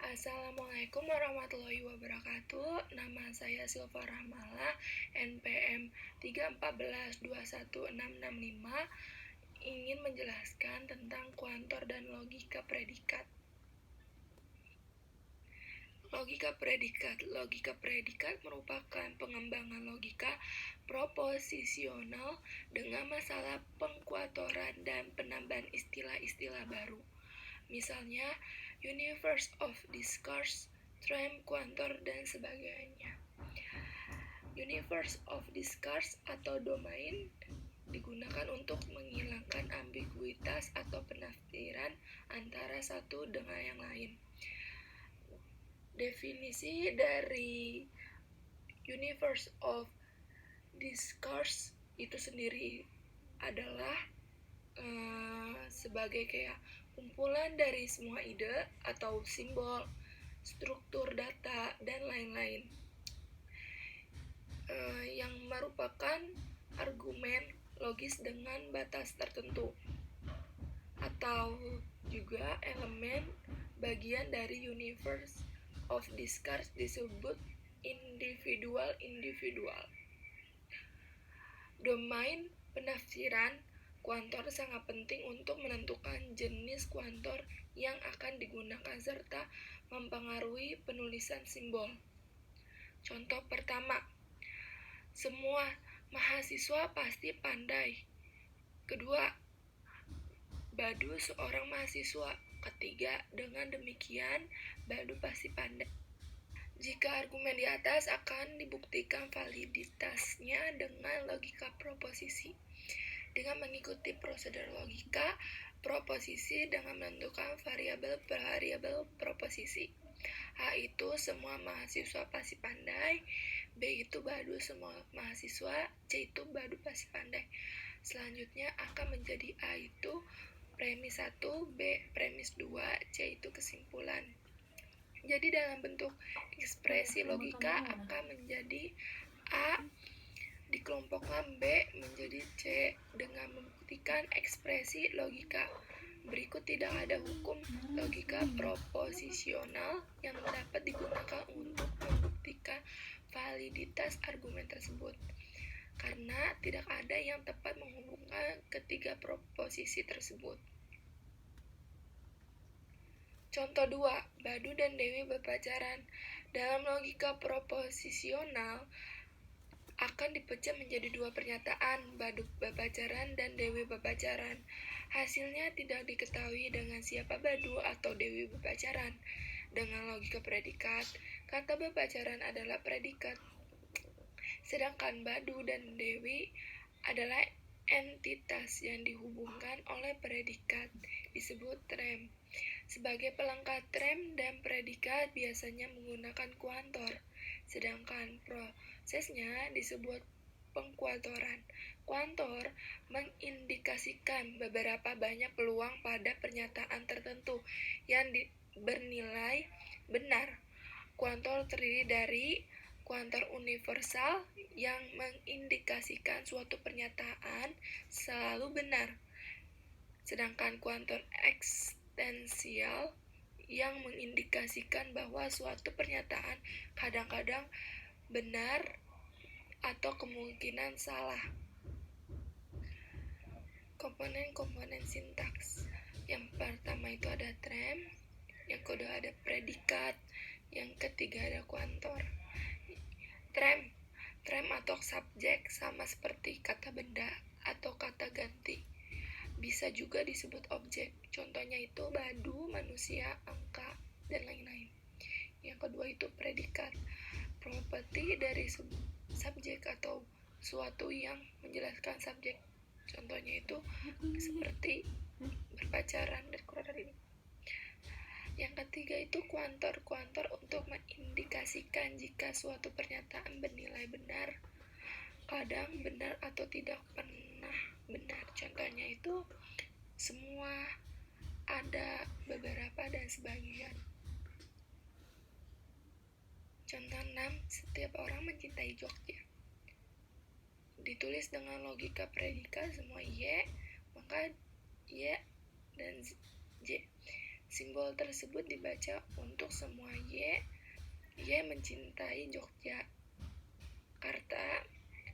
Assalamualaikum warahmatullahi wabarakatuh. Nama saya Silva Rahmala, NPM 3142165, ingin menjelaskan tentang kuantor dan logika predikat. Logika predikat merupakan pengembangan logika proposisional dengan masalah pengkuatoran dan penambahan istilah-istilah baru. Misalnya, universe of discourse, term, kuantor, dan sebagainya. Universe of discourse atau domain digunakan untuk menghilangkan ambiguitas atau penafsiran antara satu dengan yang lain. Definisi dari universe of discourse itu sendiri adalah sebagai kayak kumpulan dari semua ide atau simbol, struktur data, dan lain-lain yang merupakan argumen logis dengan batas tertentu atau juga elemen bagian dari universe of discourse disebut individual. Domain penafsiran kuantor sangat penting untuk menentukan jenis kuantor yang akan digunakan serta mempengaruhi penulisan simbol. Contoh pertama, semua mahasiswa pasti pandai. Kedua, Badu seorang mahasiswa. Ketiga, dengan demikian Badu pasti pandai. Jika argumen di atas akan dibuktikan validitasnya dengan logika proposisi. Dengan mengikuti prosedur logika proposisi dengan menentukan variabel proposisi. A itu semua mahasiswa pasti pandai, B itu Badu semua mahasiswa, C itu Badu pasti pandai. Selanjutnya akan menjadi A itu premis 1, B premis 2, C itu kesimpulan. Jadi dalam bentuk ekspresi logika akan menjadi A dikelompokkan B menjadi C dengan membuktikan ekspresi logika. Berikut tidak ada hukum logika proposisional yang dapat digunakan untuk membuktikan validitas argumen tersebut, karena tidak ada yang tepat menghubungkan ketiga proposisi tersebut. Contoh 2, Badu dan Dewi berpacaran. Dalam logika proposisional akan dipecah menjadi dua pernyataan, Badu berpacaran dan Dewi berpacaran. Hasilnya tidak diketahui dengan siapa Badu atau Dewi berpacaran. Dengan logika predikat, kata berpacaran adalah predikat, sedangkan Badu dan Dewi adalah entitas yang dihubungkan oleh predikat, disebut term. Sebagai pelengkap term dan predikat biasanya menggunakan kuantor, sedangkan prosesnya disebut pengkuantoran. Kuantor mengindikasikan beberapa banyak peluang pada pernyataan tertentu yang bernilai benar. Kuantor terdiri dari kuantor universal yang mengindikasikan suatu pernyataan selalu benar, sedangkan kuantor eksistensial yang mengindikasikan bahwa suatu pernyataan kadang-kadang benar atau kemungkinan salah. Komponen-komponen sintaks. Yang pertama itu ada term, yang kedua ada predikat, yang ketiga ada kuantor. Term atau subjek sama seperti kata benda atau kata ganti. Bisa juga disebut objek. Contohnya itu Badu, manusia, angka, dan lain-lain. Yang kedua itu predikat. Properti dari subjek atau suatu yang menjelaskan subjek. Contohnya itu seperti berpacaran dan kurang dari ini. Yang ketiga itu kuantor. Kuantor untuk mengindikasikan jika suatu pernyataan bernilai benar, kadang benar atau tidak pernah benar. Contohnya itu semua, ada, beberapa, dan sebagian. Contoh 6, setiap orang mencintai Jogja. Ditulis dengan logika predikat semua Y, maka Y dan J. Simbol tersebut dibaca untuk semua Y mencintai Yogyakarta.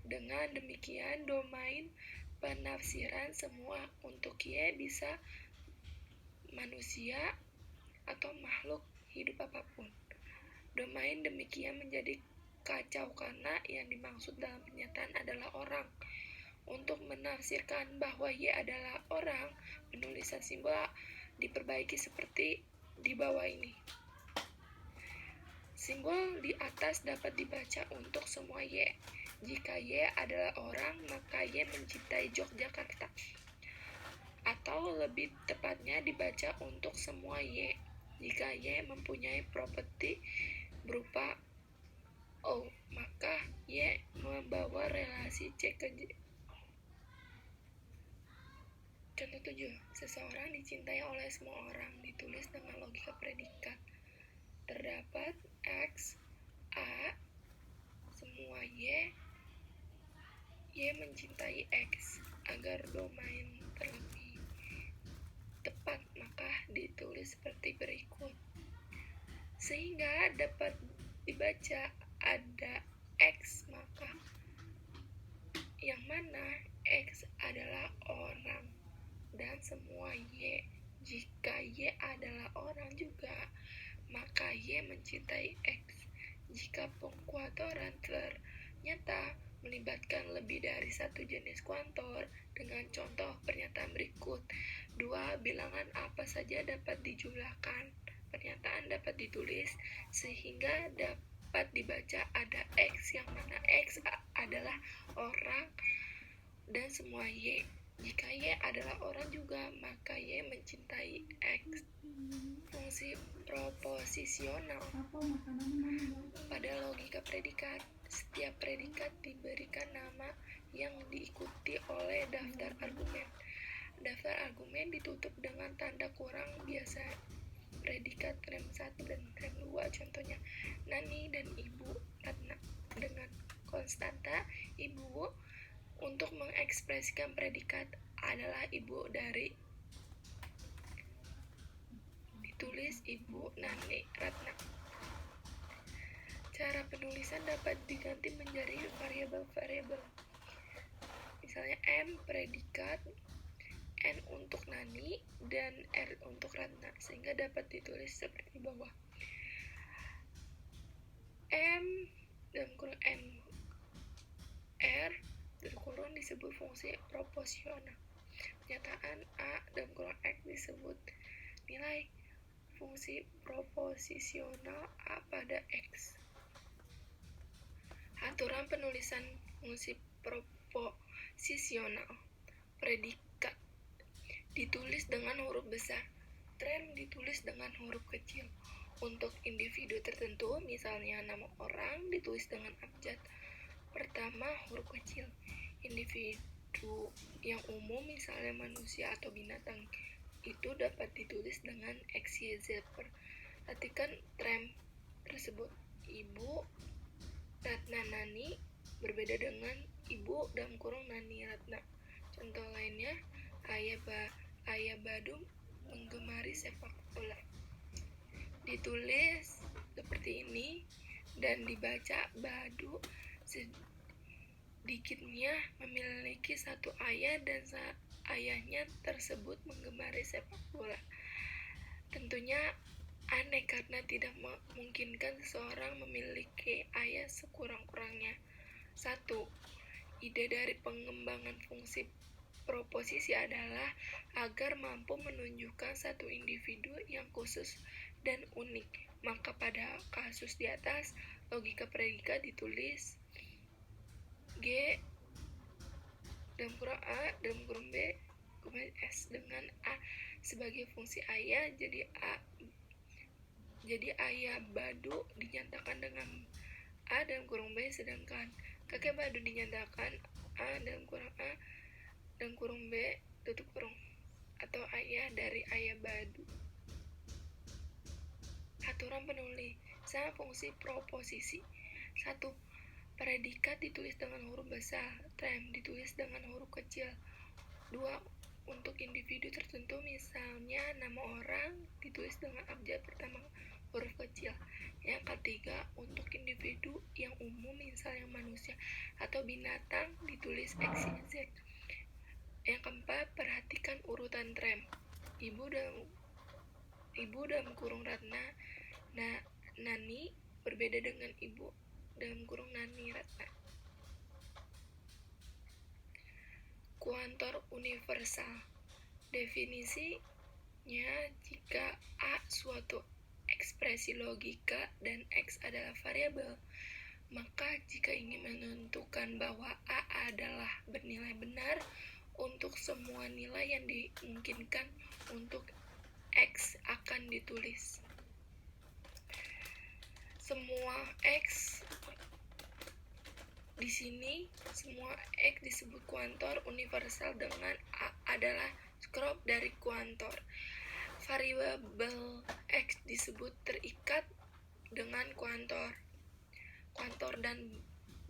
Dengan demikian, domain penafsiran semua untuk Y bisa manusia atau makhluk hidup apapun. Domain demikian menjadi kacau karena yang dimaksud dalam pernyataan adalah orang. Untuk menafsirkan bahwa Y adalah orang, penulisan simbol diperbaiki seperti di bawah ini. Simbol di atas dapat dibaca untuk semua Y. Jika Y adalah orang, maka Y mencintai Yogyakarta. Atau lebih tepatnya dibaca untuk semua Y. Jika Y mempunyai properti berupa O, maka Y membawa relasi C ke J. Contoh 7. Seseorang dicintai oleh semua orang, ditulis dengan logika predikat. Terdapat X, A, semua Y mencintai X. Agar domain terlebih tepat, maka ditulis seperti berikut. Sehingga dapat dibaca ada X, maka yang mana X adalah orang dan semua Y. Jika Y adalah orang juga, maka Y mencintai X. Jika pengkuantoran ternyata melibatkan lebih dari satu jenis kuantor, dengan contoh pernyataan berikut. 2 bilangan apa saja dapat dijumlahkan. Pernyataan dapat ditulis sehingga dapat dibaca ada X, yang mana X adalah orang dan semua Y. Jika Y adalah orang juga, maka Y mencintai X. Fungsi proposisional. Pada logika predikat, setiap predikat diberikan nama yang diikuti oleh daftar argumen. Daftar argumen ditutup dengan tanda kurang biasa predikat rem 1 dan rem 2. Contohnya, Nani dan Ibu Ratna. Dengan konstanta Ibu, untuk mengekspresikan predikat adalah ibu dari, ditulis Ibu Nani Ratna. Cara penulisan dapat diganti menjadi variabel-variabel. Misalnya M predikat, N untuk Nani, dan R untuk Ratna, sehingga dapat ditulis seperti bawah. M dalam kurung N R dalam kurung disebut fungsi proporsional. Pernyataan A dalam kurung X disebut nilai fungsi proposisional A pada X. Aturan penulisan fungsi proposisional. Predikat ditulis dengan huruf besar, term ditulis dengan huruf kecil. Untuk individu tertentu, misalnya nama orang, ditulis dengan abjad pertama huruf kecil. Individu yang umum, misalnya manusia atau binatang, itu dapat ditulis dengan XYZ. Perhatikan term tersebut. Ibu Ratna Nani berbeda dengan Ibu dalam kurung Nani Ratna. Contoh lainnya, Ayah Badung menggemari sepak bola. Ditulis seperti ini dan dibaca Badu sedikitnya memiliki satu ayah dan ayahnya tersebut menggemari sepak bola. Tentunya aneh karena tidak memungkinkan seseorang memiliki ayah sekurang-kurangnya. 1. Ide dari pengembangan fungsi proposisi adalah agar mampu menunjukkan satu individu yang khusus dan unik. Maka pada kasus di atas, logika predikat ditulis G dalam kurung A dalam kurung B kemudian S dengan A sebagai fungsi ayah, jadi ayah Badu dinyatakan dengan A dalam kurung B, sedangkan kakek Badu dinyatakan A dalam kurung B tutup kurung, atau ayah dari ayah Badu. Aturan penulisan fungsi proposisi. 1. Predikat ditulis dengan huruf besar, term ditulis dengan huruf kecil. 2. untuk individu tertentu, misalnya nama orang ditulis dengan abjad pertama huruf kecil. Yang ketiga, untuk individu yang umum, misalnya manusia atau binatang, ditulis X, Y, Z. Yang keempat, perhatikan urutan rem. Ibu dalam kurung Ratna Nani berbeda dengan ibu dalam kurung Nani Ratna. Kuantor universal. Definisinya, jika A suatu ekspresi logika dan X adalah variabel, maka jika ingin menentukan bahwa A adalah bernilai benar untuk semua nilai yang dimungkinkan untuk X akan ditulis semua X. Di sini semua X disebut kuantor universal dengan A adalah skop dari kuantor. Variabel X disebut terikat dengan kuantor. Kuantor dan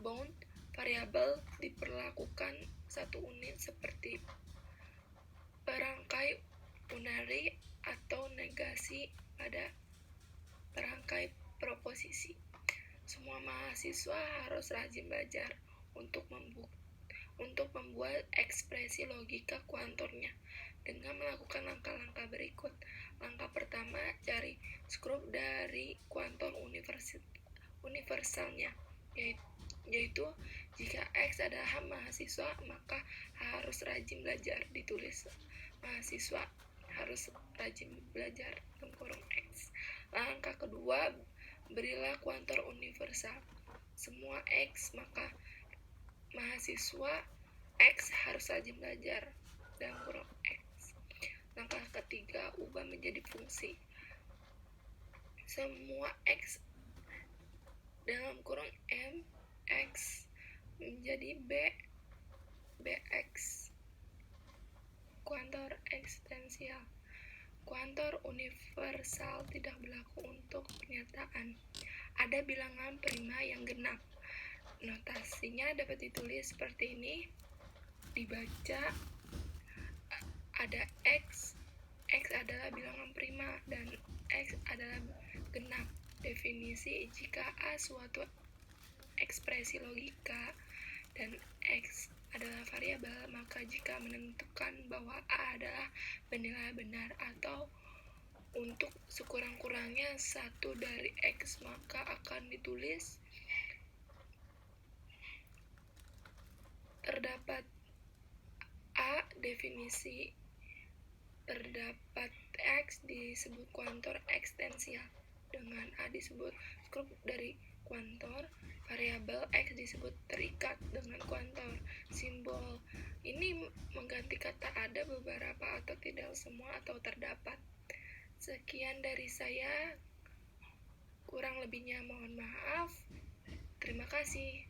bound variabel diperlakukan satu unit seperti perangkai unary atau negasi pada perangkai proposisi. Semua mahasiswa harus rajin belajar untuk membuat ekspresi logika kuantornya dengan melakukan langkah-langkah berikut. Langkah pertama, cari skop dari kuantor universalnya, yaitu jika X adalah mahasiswa, maka harus rajin belajar, ditulis mahasiswa harus rajin belajar dalam kurung X. Langkah kedua, berilah kuantor universal semua X, maka mahasiswa X harus rajin belajar dalam kurung X. Langkah ketiga, ubah menjadi fungsi semua X dalam kurung M X menjadi Bx. Kuantor ekstensial. Kuantor universal tidak berlaku untuk pernyataan ada bilangan prima yang genap. Notasinya dapat ditulis seperti ini. Dibaca ada X adalah bilangan prima dan X adalah genap. Definisi, jika A suatu ekspresi logika dan X adalah variabel, maka jika menentukan bahwa A adalah bernilai benar atau untuk sekurang-kurangnya satu dari X, maka akan ditulis terdapat A. Definisi terdapat X disebut kuantor ekstensial, dengan A disebut skop dari kuantor. Variabel X disebut terikat dengan kuantor. Simbol ini mengganti kata ada, beberapa, atau tidak, semua, atau terdapat. Sekian dari saya, kurang lebihnya mohon maaf. Terima kasih.